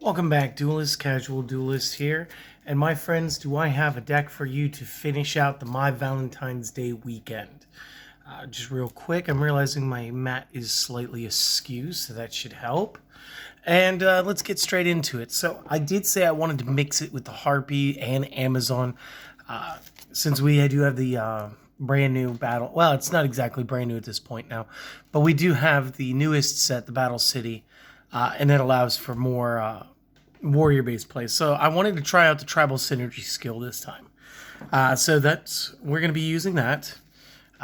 Welcome back, Duelist. Casual Duelist here. And my friends, do I have a deck for you to finish out the Mai Valentines Day weekend? Just real quick, I'm realizing my mat is slightly askew, so that should help. And let's get straight into it. So I did say I wanted to mix it with the Harpy and Amazon, since we do have the brand new battle. Well, it's not exactly brand new at this point now, but we do have the newest set, the Battle City, and it allows for more warrior-based play. So I wanted to try out the Tribal Synergy skill this time. So we're going to be using that.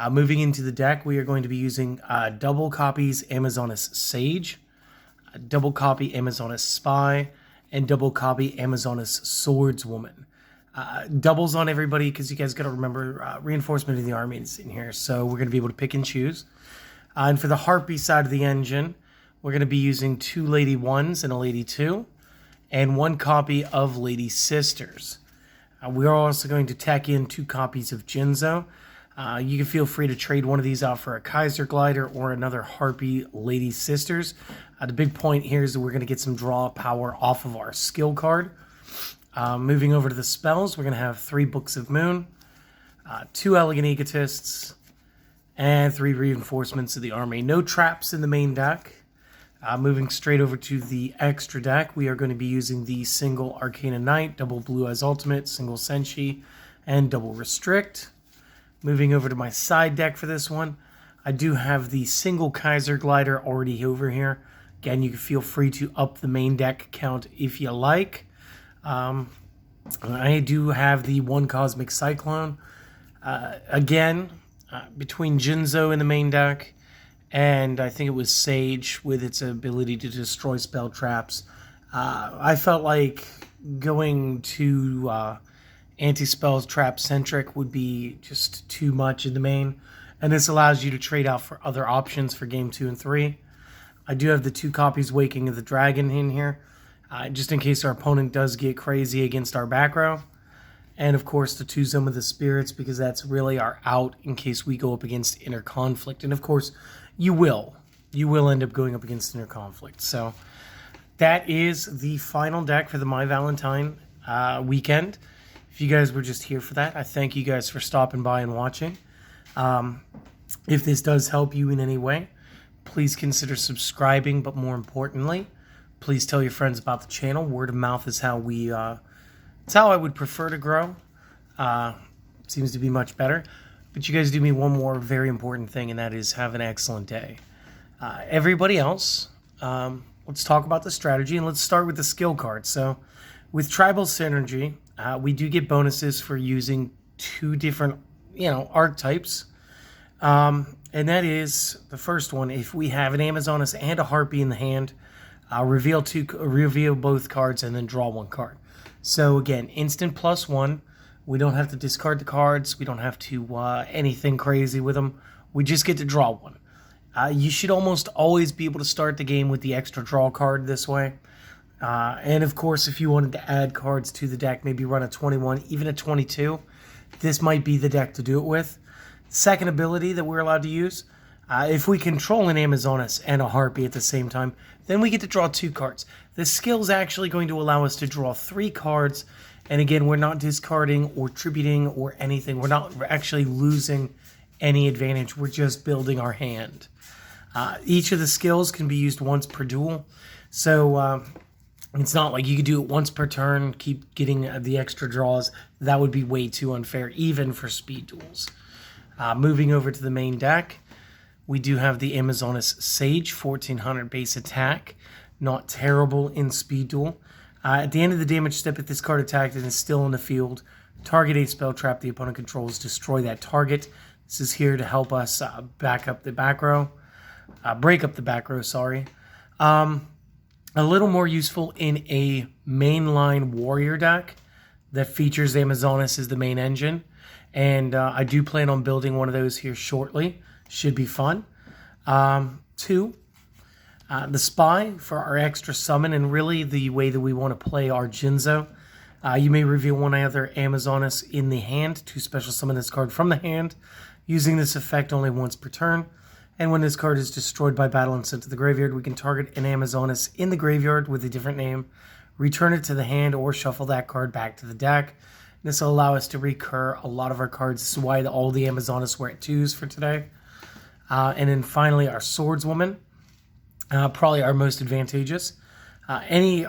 Moving into the deck, we are going to be using double copies Amazoness Sage, double copy Amazoness Spy, and double copy Amazoness Swordswoman. Doubles on everybody because you guys got to remember reinforcement of the army is in here. So we're going to be able to pick and choose. And for the Harpy side of the engine, we're going to be using 2 Lady 1s and a Lady 2, and 1 copy of Lady Sisters. We are also going to tack in 2 copies of Jinzo. You can feel free to trade one of these out for a Kaiser Glider or another Harpy Lady Sisters. The big point here is that we're going to get some draw power off of our skill card. Moving over to the spells, we're going to have 3 Books of Moon, 2 Elegant Egotists, and 3 Reinforcements of the Army. No traps in the main deck. Moving straight over to the extra deck, we are going to be using the single Arcana Knight, double Blue Eyes Ultimate, single Senshi, and double Restrict. Moving over to my side deck for this one, I do have the single Kaiser Glider already over here. Again, you can feel free to up the main deck count if you like. I do have the 1 Cosmic Cyclone. Between Jinzo in the main deck, and I think it was Sage with its ability to destroy spell traps. I felt like going to anti-spell trap centric would be just too much in the main, and this allows you to trade out for other options for game 2 and 3. I do have the 2 copies Waking of the Dragon in here, just in case our opponent does get crazy against our back row. And of course the 2 Zone of the Spirits, because that's really our out in case we go up against Inner Conflict. And of course, you will end up going up against Inner Conflict. So that is the final deck for the My Valentine weekend. If you guys were just here for that, I thank you guys for stopping by and watching. If this does help you in any way, please consider subscribing, but more importantly, please tell your friends about the channel. Word of mouth is how it's how I would prefer to grow. Seems to be much better. But you guys do me one more very important thing, and that is have an excellent day. Everybody else, let's talk about the strategy, and let's start with the skill card. So with Tribal Synergy, we do get bonuses for using 2 different, archetypes. And that is the first one. If we have an Amazoness and a Harpy in the hand, reveal both cards and then draw 1 card. So again, instant +1. We don't have to discard the cards. We don't have to anything crazy with them. We just get to draw 1. You should almost always be able to start the game with the extra draw card this way. And of course, if you wanted to add cards to the deck, maybe run a 21, even a 22, this might be the deck to do it with. Second ability that we're allowed to use, if we control an Amazoness and a Harpy at the same time, then we get to draw 2 cards. This skill is actually going to allow us to draw 3 cards. And again, we're not discarding or tributing or anything. We're actually losing any advantage. We're just building our hand. Each of the skills can be used once per duel. So it's not like you could do it once per turn, keep getting the extra draws. That would be way too unfair, even for speed duels. Moving over to the main deck, we do have the Amazoness Sage, 1400 base attack. Not terrible in speed duel. At the end of the damage step, if this card attacked and is still in the field, target a spell trap the opponent controls, destroy that target. This is here to help us break up the back row, sorry. A little more useful in a mainline warrior deck that features Amazoness as the main engine. And I do plan on building one of those here shortly. Should be fun. 2. The Spy for our extra summon, and really the way that we want to play our Jinzo. You may reveal 1 other Amazoness in the hand to special summon this card from the hand, using this effect only once per turn. And when this card is destroyed by battle and sent to the graveyard, we can target an Amazoness in the graveyard with a different name, return it to the hand, or shuffle that card back to the deck. This will allow us to recur a lot of our cards. This is why all the Amazonas were at 2s for today. And then finally, our Swordswoman, probably our most advantageous. Any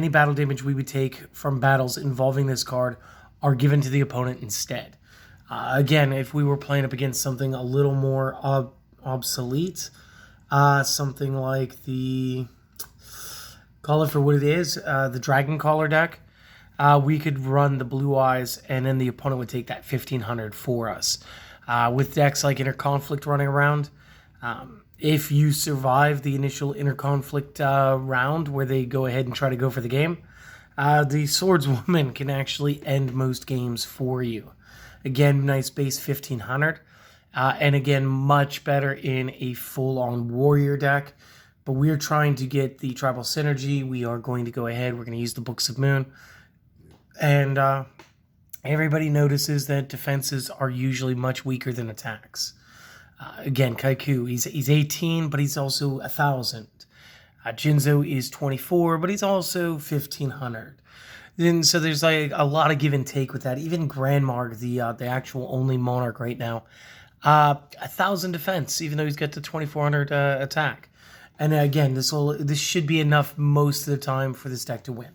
battle damage we would take from battles involving this card are given to the opponent instead. Again, if we were playing up against something a little more obsolete, something like the, call it for what it is, the Dragon Caller deck, we could run the Blue Eyes, and then the opponent would take that 1500 for us. With decks like Interconflict running around, if you survive the initial Interconflict round where they go ahead and try to go for the game, the Swordswoman can actually end most games for you. Again, nice base 1500. And again, much better in a full-on warrior deck. But we're trying to get the tribal synergy. We are going to go ahead. We're going to use the Books of Moon. And everybody notices that defenses are usually much weaker than attacks. Again, Kaiku, he's 18, but he's also 1,000. Jinzo is 24, but he's also 1,500. Then so there's like a lot of give and take with that. Even Grandmarg, the actual only monarch right now, 1,000 defense, even though he's got the 2,400 attack. And again, this should be enough most of the time for this deck to win.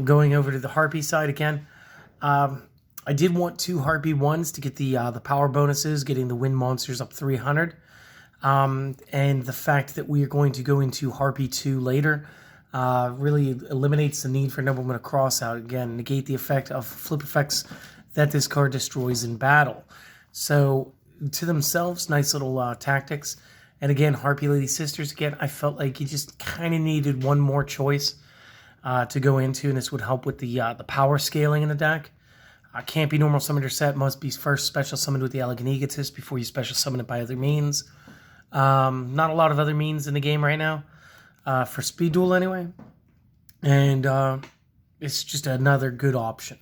Going over to the Harpy side again, I did want 2 Harpy 1s to get the power bonuses, getting the wind monsters up 300. And the fact that we are going to go into Harpy 2 later really eliminates the need for Nobleman to cross out. Again, negate the effect of flip effects that this card destroys in battle. So, to themselves, nice little tactics. And again, Harpy Lady Sisters, again, I felt like you just kind of needed one more choice to go into, and this would help with the power scaling in the deck. Can't be normal summoned or set, must be first special summoned with the Elegant Egotist before you special summon it by other means. Not a lot of other means in the game right now. For Speed Duel anyway. And it's just another good option.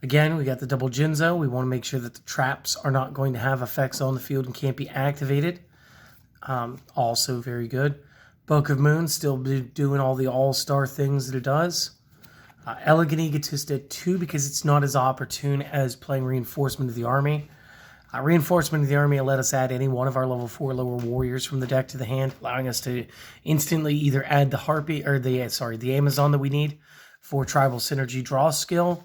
Again, we got the double Jinzo. We want to make sure that the traps are not going to have effects on the field and can't be activated. Also very good. Book of Moon still doing all the all-star things that it does. Elegant Egotist at 2 because it's not as opportune as playing Reinforcement of the Army. Reinforcement of the Army will let us add any one of our level 4 lower warriors from the deck to the hand, allowing us to instantly either add the Harpy or the Amazon that we need for tribal synergy draw skill,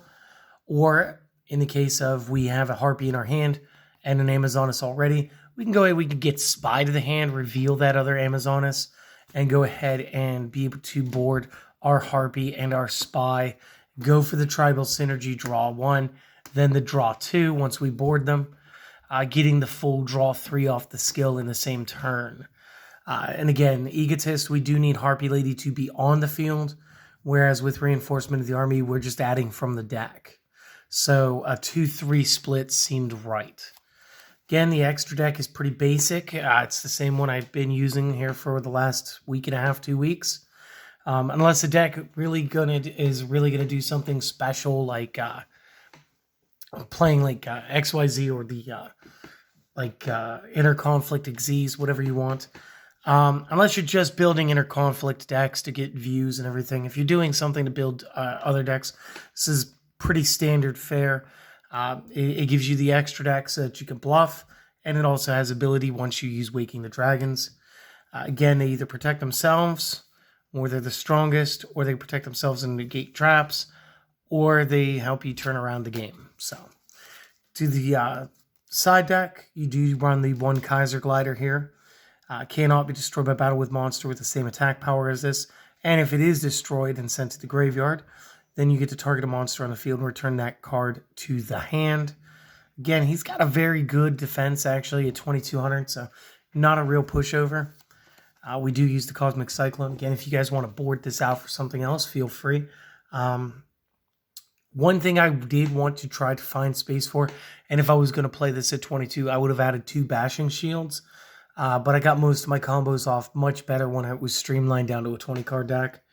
or in the case of we have a Harpy in our hand and an Amazonas already, we can go ahead, we can get Spy to the hand, reveal that other Amazonas, and go ahead and be able to board our Harpy and our Spy, go for the tribal synergy, draw 1, then the draw 2 once we board them, getting the full draw 3 off the skill in the same turn. And again, Egotist, we do need Harpy Lady to be on the field, whereas with Reinforcement of the Army, we're just adding from the deck. So a 2-3 split seemed right. Again, the extra deck is pretty basic. It's the same one I've been using here for the last week and a half, 2 weeks. Unless the deck is really gonna do something special, like playing like XYZ or the Interconflict Xyz, whatever you want. Unless you're just building Interconflict decks to get views and everything. If you're doing something to build other decks, this is pretty standard fare. It gives you the extra deck so that you can bluff, and it also has ability once you use Waking the Dragons. Again, they either protect themselves, or they're the strongest, or they protect themselves and negate traps, or they help you turn around the game. So, to the side deck, you do run the 1 Kaiser Glider here. Cannot be destroyed by battle with monster with the same attack power as this, and if it is destroyed and sent to the graveyard, then you get to target a monster on the field and return that card to the hand. Again, he's got a very good defense, actually, at 2,200, so not a real pushover. We do use the Cosmic Cyclone. Again, if you guys want to board this out for something else, feel free. One thing I did want to try to find space for, and if I was going to play this at 22, I would have added 2 Bashing Shields. But I got most of my combos off much better when I was streamlined down to a 20-card deck.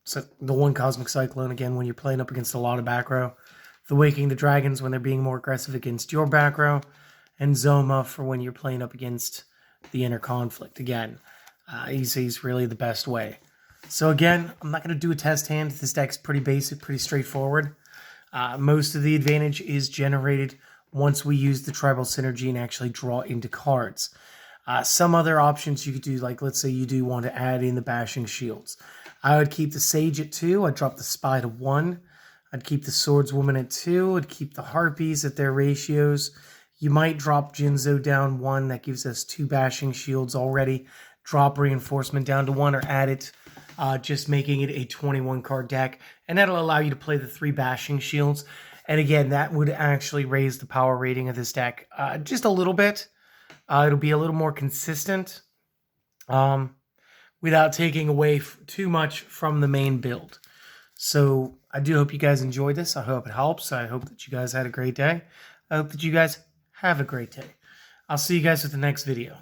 So the 1 Cosmic Cyclone, again, when you're playing up against a lot of back row. The Waking the Dragons when they're being more aggressive against your back row. And Zoma for when you're playing up against the Interconflict. Again, he's really the best way. So again, I'm not going to do a test hand. This deck's pretty basic, pretty straightforward. Most of the advantage is generated once we use the tribal synergy and actually draw into cards. Some other options you could do, like let's say you do want to add in the bashing shields. I would keep the Sage at 2. I'd drop the Spy to 1. I'd keep the Swordswoman at 2. I'd keep the Harpies at their ratios. You might drop Jinzo down 1. That gives us 2 bashing shields already. Drop Reinforcement down to 1 or add it, just making it a 21 card deck. And that'll allow you to play the 3 bashing shields. And again, that would actually raise the power rating of this deck just a little bit. It'll be a little more consistent without taking away too much from the main build. So I do hope you guys enjoyed this. I hope it helps. I hope that you guys had a great day. I hope that you guys have a great day. I'll see you guys with the next video.